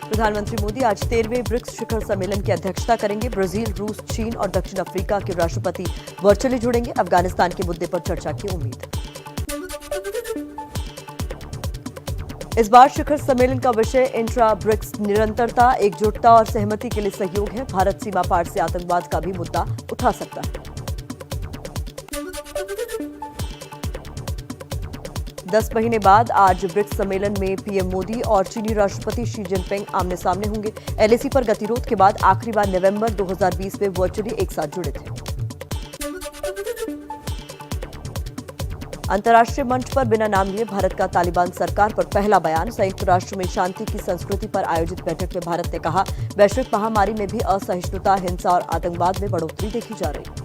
प्रधानमंत्री मोदी आज 13वें ब्रिक्स शिखर सम्मेलन की अध्यक्षता करेंगे। ब्राजील, रूस, चीन और दक्षिण अफ्रीका के राष्ट्रपति वर्चुअली जुड़ेंगे। अफगानिस्तान के मुद्दे पर चर्चा की उम्मीद। इस बार शिखर सम्मेलन का विषय इंट्रा ब्रिक्स निरंतरता, एकजुटता और सहमति के लिए सहयोग है। भारत सीमा पार से आतंकवाद का भी मुद्दा उठा सकता है। 10 महीने बाद आज ब्रिक्स सम्मेलन में पीएम मोदी और चीनी राष्ट्रपति शी जिनपिंग आमने सामने होंगे। एलएसी पर गतिरोध के बाद आखिरी बार नवंबर 2020 में वर्चुअली एक साथ जुड़े थे। अंतर्राष्ट्रीय मंच पर बिना नाम लिए भारत का तालिबान सरकार पर पहला बयान। संयुक्त राष्ट्र में शांति की संस्कृति पर आयोजित बैठक में भारत ने कहा, वैश्विक महामारी में भी असहिष्णुता, हिंसा और आतंकवाद में बढ़ोतरी देखी जा रही है।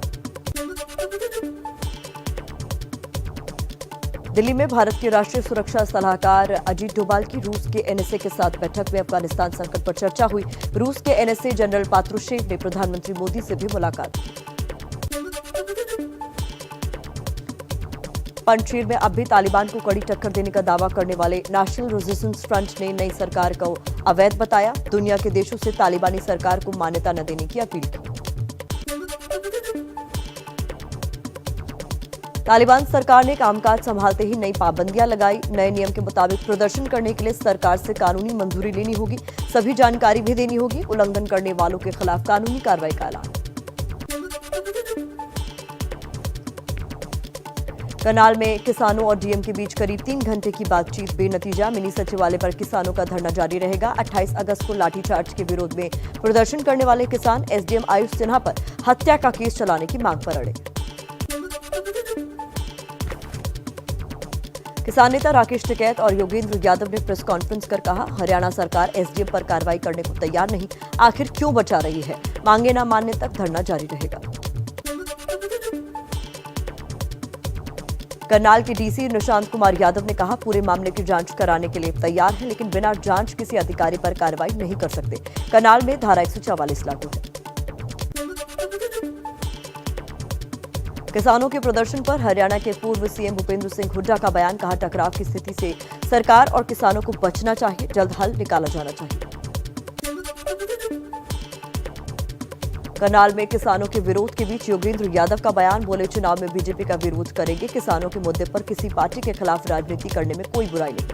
दिल्ली में भारत के राष्ट्रीय सुरक्षा सलाहकार अजीत डोभाल की रूस के एनएसए के साथ बैठक में अफगानिस्तान संकट पर चर्चा हुई। रूस के एनएसए जनरल पात्रुशेव ने प्रधानमंत्री मोदी से भी मुलाकात की। पंजशीर में अब भी तालिबान को कड़ी टक्कर देने का दावा करने वाले नेशनल रेजिस्टेंस फ्रंट ने नई सरकार को अवैध बताया। दुनिया के देशों से तालिबानी सरकार को मान्यता न देने की अपील की। तालिबान सरकार ने कामकाज संभालते ही नई पाबंदियां लगाई। नए नियम के मुताबिक प्रदर्शन करने के लिए सरकार से कानूनी मंजूरी लेनी होगी, सभी जानकारी भी देनी होगी। उल्लंघन करने वालों के खिलाफ कानूनी कार्रवाई का ऐलान। करनाल में किसानों और डीएम के बीच करीब 3 घंटे की बातचीत बेनतीजा। मिनी सचिवालय पर किसानों का धरना जारी रहेगा। 28 अगस्त को लाठीचार्ज के विरोध में प्रदर्शन करने वाले किसान एसडीएम आयुष सिन्हा पर हत्या का केस चलाने की मांग पर अड़े। किसान नेता राकेश टिकैत और योगेंद्र यादव ने प्रेस कॉन्फ्रेंस कर कहा, हरियाणा सरकार एसडीएम पर कार्रवाई करने को तैयार नहीं, आखिर क्यों बचा रही है? मांगे न मानने तक धरना जारी रहेगा। करनाल के डीसी निशांत कुमार यादव ने कहा, पूरे मामले की जांच कराने के लिए तैयार है, लेकिन बिना जांच किसी अधिकारी पर कार्रवाई नहीं कर सकते। करनाल में धारा 144 लागू है। किसानों के प्रदर्शन पर हरियाणा के पूर्व सीएम भूपेंद्र सिंह हुड्डा का बयान। कहा, टकराव की स्थिति से सरकार और किसानों को बचना चाहिए, जल्द हल निकाला जाना चाहिए। करनाल में किसानों के विरोध के बीच योगेंद्र यादव का बयान। बोले, चुनाव में बीजेपी का विरोध करेंगे, किसानों के मुद्दे पर किसी पार्टी के खिलाफ राजनीति करने में कोई बुराई नहीं।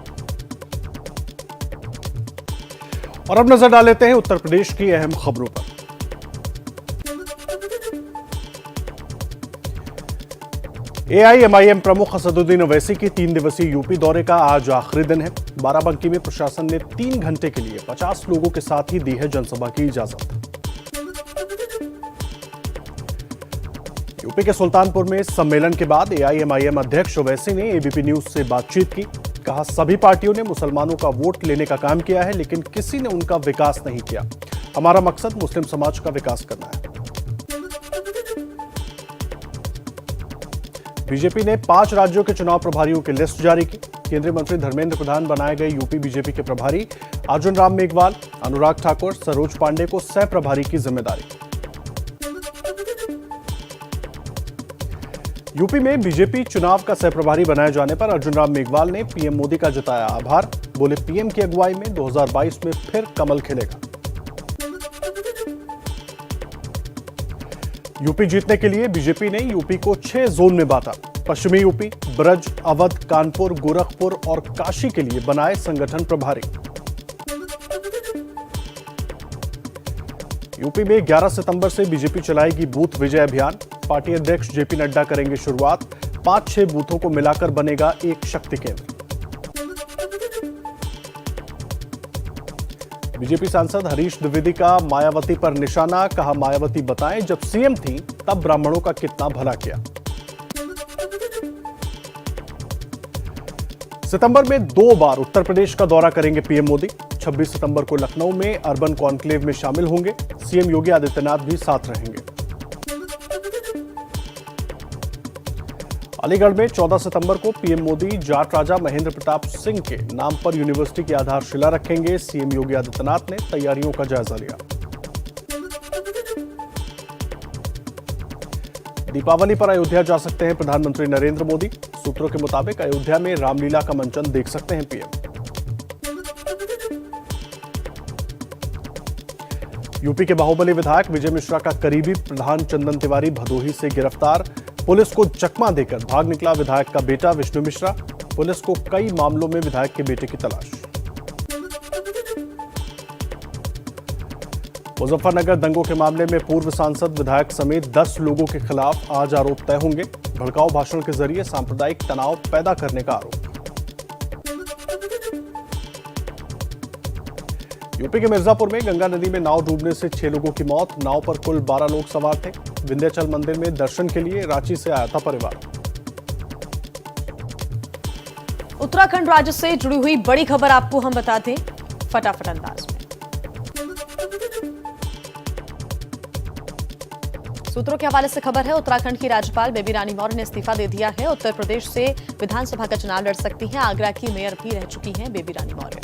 और अब नजर डाल लेते हैं उत्तर प्रदेश की अहम खबरों पर। एआईएमआईएम प्रमुख असदुद्दीन ओवैसी की 3 दिवसीय यूपी दौरे का आज आखिरी दिन है। बाराबंकी में प्रशासन ने 3 घंटे के लिए 50 लोगों के साथ ही दी है जनसभा की इजाजत। यूपी के सुल्तानपुर में सम्मेलन के बाद एआईएमआईएम अध्यक्ष ओवैसी ने एबीपी न्यूज से बातचीत की। कहा, सभी पार्टियों ने मुसलमानों का वोट लेने का काम किया है, लेकिन किसी ने उनका विकास नहीं किया। हमारा मकसद मुस्लिम समाज का विकास करना है। बीजेपी ने 5 राज्यों के चुनाव प्रभारियों की लिस्ट जारी की। केंद्रीय मंत्री धर्मेंद्र प्रधान बनाए गए यूपी बीजेपी के प्रभारी अर्जुन राम मेघवाल, अनुराग ठाकुर, सरोज पांडे को सह प्रभारी की जिम्मेदारी। यूपी में बीजेपी चुनाव का सह प्रभारी बनाए जाने पर अर्जुन राम मेघवाल ने पीएम मोदी का जताया आभार। बोले, पीएम की अगुवाई में 2022 में फिर कमल खिलेगा। यूपी जीतने के लिए बीजेपी ने यूपी को 6 जोन में बांटा। पश्चिमी यूपी, ब्रज, अवध, कानपुर, गोरखपुर और काशी के लिए बनाए संगठन प्रभारी। यूपी में 11 सितंबर से बीजेपी चलाएगी बूथ विजय अभियान। पार्टी अध्यक्ष जेपी नड्डा करेंगे शुरुआत। 5-6 बूथों को मिलाकर बनेगा एक शक्ति केंद्र। बीजेपी सांसद हरीश द्विवेदी का मायावती पर निशाना। कहा, मायावती बताएं जब सीएम थी तब ब्राह्मणों का कितना भला किया। सितंबर में 2 बार उत्तर प्रदेश का दौरा करेंगे पीएम मोदी। 26 सितंबर को लखनऊ में अर्बन कॉन्क्लेव में शामिल होंगे। सीएम योगी आदित्यनाथ भी साथ रहेंगे। अलीगढ़ में 14 सितंबर को पीएम मोदी जाट राजा महेंद्र प्रताप सिंह के नाम पर यूनिवर्सिटी की आधारशिला रखेंगे। सीएम योगी आदित्यनाथ ने तैयारियों का जायजा लिया। दीपावली पर अयोध्या जा सकते हैं प्रधानमंत्री नरेंद्र मोदी। सूत्रों के मुताबिक अयोध्या में रामलीला का मंचन देख सकते हैं पीएम। यूपी के बाहुबली विधायक विजय मिश्रा का करीबी प्रधान चंदन तिवारी भदोही से गिरफ्तार। पुलिस को चकमा देकर भाग निकला विधायक का बेटा विष्णु मिश्रा। पुलिस को कई मामलों में विधायक के बेटे की तलाश। मुजफ्फरनगर दंगों के मामले में पूर्व सांसद विधायक समेत 10 लोगों के खिलाफ आज आरोप तय होंगे। भड़काऊ भाषण के जरिए सांप्रदायिक तनाव पैदा करने का आरोप। यूपी के मिर्जापुर में गंगा नदी में नाव डूबने से 6 लोगों की मौत। नाव पर कुल 12 लोग सवार थे। विंध्याचल मंदिर में दर्शन के लिए रांची से आया था परिवार। उत्तराखंड राज्य से जुड़ी हुई बड़ी खबर आपको हम बता दें फटाफट अंदाज में। सूत्रों के हवाले से खबर है, उत्तराखंड की राज्यपाल बेबी रानी मौर्य ने इस्तीफा दे दिया है। उत्तर प्रदेश से विधानसभा का चुनाव लड़ सकती हैं। आगरा की मेयर भी रह चुकी हैं बेबी रानी मौर्य।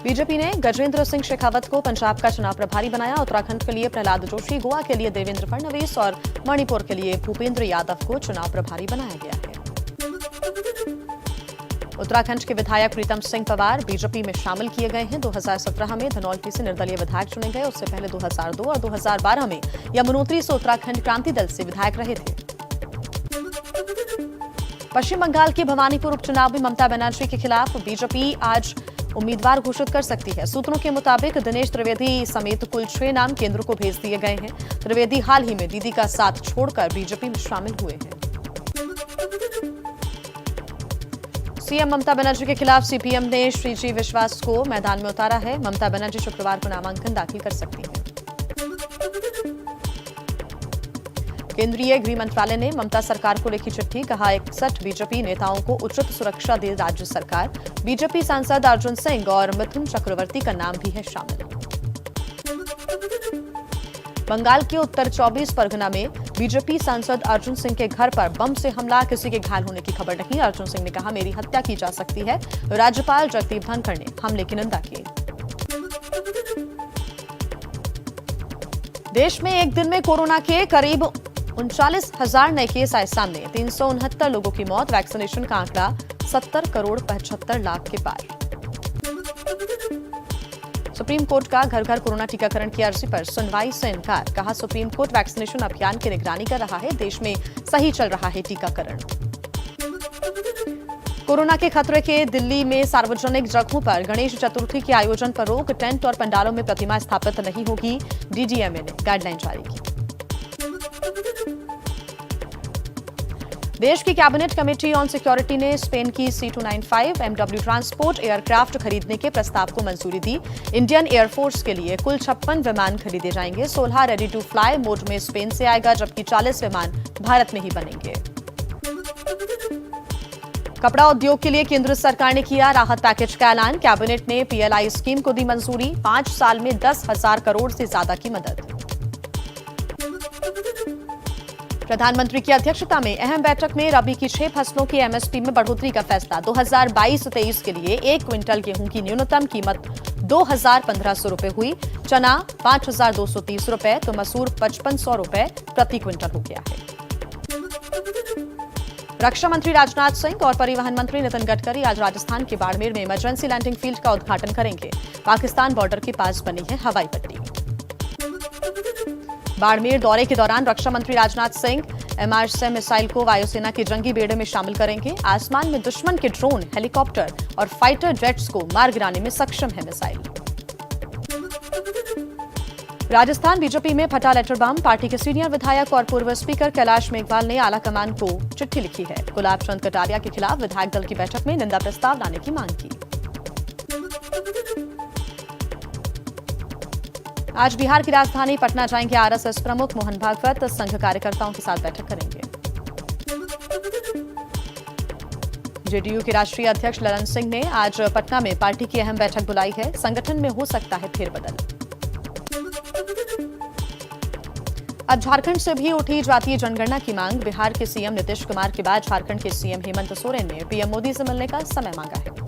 बीजेपी ने गजेंद्र सिंह शेखावत को पंजाब का चुनाव प्रभारी बनाया। उत्तराखंड के लिए प्रहलाद जोशी, गोवा के लिए देवेंद्र फडणवीस और मणिपुर के लिए भूपेंद्र यादव को चुनाव प्रभारी बनाया गया है। उत्तराखंड के विधायक प्रीतम सिंह पंवार बीजेपी में शामिल किए गए हैं। 2017 में धनौल्टी से निर्दलीय विधायक चुने गए। उससे पहले 2002 और 2012 में यमुनोत्री से उत्तराखंड क्रांति दल से विधायक रहे थे। पश्चिम बंगाल के भवानीपुर उपचुनाव में ममता बनर्जी के खिलाफ बीजेपी आज उम्मीदवार घोषित कर सकती है। सूत्रों के मुताबिक दिनेश त्रिवेदी समेत कुल 6 नाम केंद्र को भेज दिए गए हैं। त्रिवेदी हाल ही में दीदी का साथ छोड़कर बीजेपी में शामिल हुए हैं। सीएम ममता बनर्जी के खिलाफ सीपीएम ने श्री जी विश्वास को मैदान में उतारा है। ममता बनर्जी शुक्रवार को नामांकन दाखिल कर सकती हैं। केंद्रीय गृह मंत्रालय ने ममता सरकार को लिखी चिट्ठी, कहा 61 बीजेपी नेताओं को उचित सुरक्षा दे राज्य सरकार। बीजेपी सांसद अर्जुन सिंह और मिथुन चक्रवर्ती का नाम भी है शामिल। बंगाल के उत्तर 24 परगना में बीजेपी सांसद अर्जुन सिंह के घर पर बम से हमला, किसी के घायल होने की खबर नहीं। अर्जुन सिंह ने कहा, मेरी हत्या की जा सकती है। राज्यपाल जगदीप धनखड़ ने हमले की निंदा की। देश में एक दिन में कोरोना के करीब 39,000 नए केस आए सामने। 369 लोगों की मौत। वैक्सीनेशन का आंकड़ा 70 करोड़ 75 लाख के पार। सुप्रीम कोर्ट का घर घर कोरोना टीकाकरण की अर्जी पर सुनवाई से इनकार। कहा, सुप्रीम कोर्ट वैक्सीनेशन अभियान की निगरानी कर रहा है। देश में सही चल रहा है टीकाकरण। कोरोना के खतरे के दिल्ली में सार्वजनिक जगहों पर गणेश चतुर्थी के आयोजन पर रोक। टेंट और पंडालों में प्रतिमा स्थापित नहीं होगी। डीडीएमए ने गाइडलाइन जारी की। देश की कैबिनेट कमेटी ऑन सिक्योरिटी ने स्पेन की C295 MW ट्रांसपोर्ट एयरक्राफ्ट खरीदने के प्रस्ताव को मंजूरी दी। इंडियन एयरफोर्स के लिए कुल 56 विमान खरीदे जाएंगे। 16 रेडी टू फ्लाई मोड में स्पेन से आएगा, जबकि 40 विमान भारत में ही बनेंगे। कपड़ा उद्योग के लिए केंद्र सरकार ने किया राहत पैकेज का ऐलान। कैबिनेट ने PLI स्कीम को दी मंजूरी। 5 साल में 10,000 करोड़ से ज्यादा की मदद। प्रधानमंत्री की अध्यक्षता में अहम बैठक में रबी की 6 फसलों की MSP में बढ़ोतरी का फैसला। 2022-23 के लिए 1 क्विंटल गेहूं की न्यूनतम कीमत 2,1500 रुपए हुई। चना 5,230 रुपए तो मसूर 5,500 रुपए प्रति क्विंटल हो गया है। रक्षा मंत्री राजनाथ सिंह और परिवहन मंत्री नितिन गडकरी आज राजस्थान के बाड़मेर में इमरजेंसी लैंडिंग फील्ड का उद्घाटन करेंगे। पाकिस्तान बॉर्डर के पास बनी है हवाई पट्टी। बाड़मेर दौरे के दौरान रक्षा मंत्री राजनाथ सिंह MRSAM मिसाइल को वायुसेना के जंगी बेड़े में शामिल करेंगे। आसमान में दुश्मन के ड्रोन, हेलीकॉप्टर और फाइटर जेट्स को मार गिराने में सक्षम है मिसाइल। राजस्थान बीजेपी में फटा लेटर बम। पार्टी के सीनियर विधायक और पूर्व स्पीकर कैलाश मेघवाल ने आलाकमान को चिट्ठी लिखी है। गुलाब चंद कटारिया के खिलाफ विधायक दल की बैठक में निंदा प्रस्ताव लाने की मांग की। आज बिहार की राजधानी पटना जाएंगे RSS प्रमुख मोहन भागवत। संघ कार्यकर्ताओं के साथ बैठक करेंगे। जेडीयू के राष्ट्रीय अध्यक्ष ललन सिंह ने आज पटना में पार्टी की अहम बैठक बुलाई है। संगठन में हो सकता है फेरबदल। अब झारखंड से भी उठी जातीय जनगणना की मांग। बिहार के सीएम नीतीश कुमार के बाद झारखंड के सीएम हेमंत सोरेन ने पीएम मोदी से मिलने का समय मांगा है।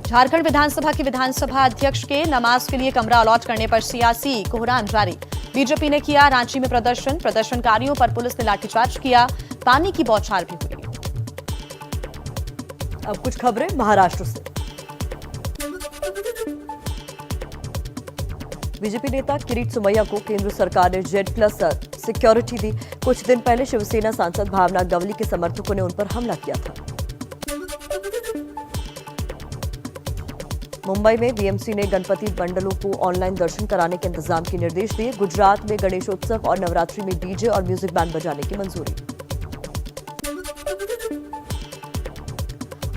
झारखंड विधानसभा के विधानसभा अध्यक्ष के नमाज के लिए कमरा अलॉट करने पर सियासी कोहराम जारी। बीजेपी ने किया रांची में प्रदर्शन, प्रदर्शनकारियों पर पुलिस ने लाठीचार्ज किया, पानी की बौछार भी हुई। अब कुछ खबरें महाराष्ट्र से। बीजेपी नेता किरीट सोमैया को केंद्र सरकार ने Z+ सिक्योरिटी दी। कुछ दिन पहले शिवसेना सांसद भावना गवली के समर्थकों ने उन पर हमला किया था। मुंबई में बीएमसी ने गणपति मंडलों को ऑनलाइन दर्शन कराने के इंतजाम के निर्देश दिए। गुजरात में गणेशोत्सव और नवरात्रि में डीजे और म्यूजिक बैंड बजाने की मंजूरी।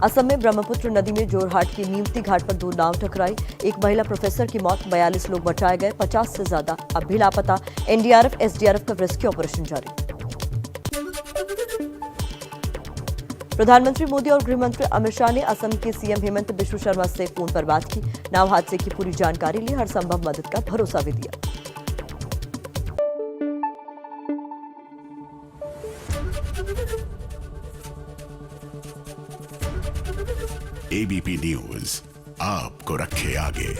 असम में ब्रह्मपुत्र नदी में जोरहाट की नीमती घाट पर 2 नाव टकराई। एक महिला प्रोफेसर की मौत, 42 लोग बचाए गए, 50 से ज्यादा अब भी लापता। एनडीआरएफ एसडीआरएफ का रेस्क्यू ऑपरेशन जारी। प्रधानमंत्री मोदी और गृहमंत्री अमित शाह ने असम के सीएम हेमंत बिश्व शर्मा से फोन पर बात की। नाव हादसे की पूरी जानकारी ली, हर संभव मदद का भरोसा भी दिया। एबीपी न्यूज आपको रखे आगे।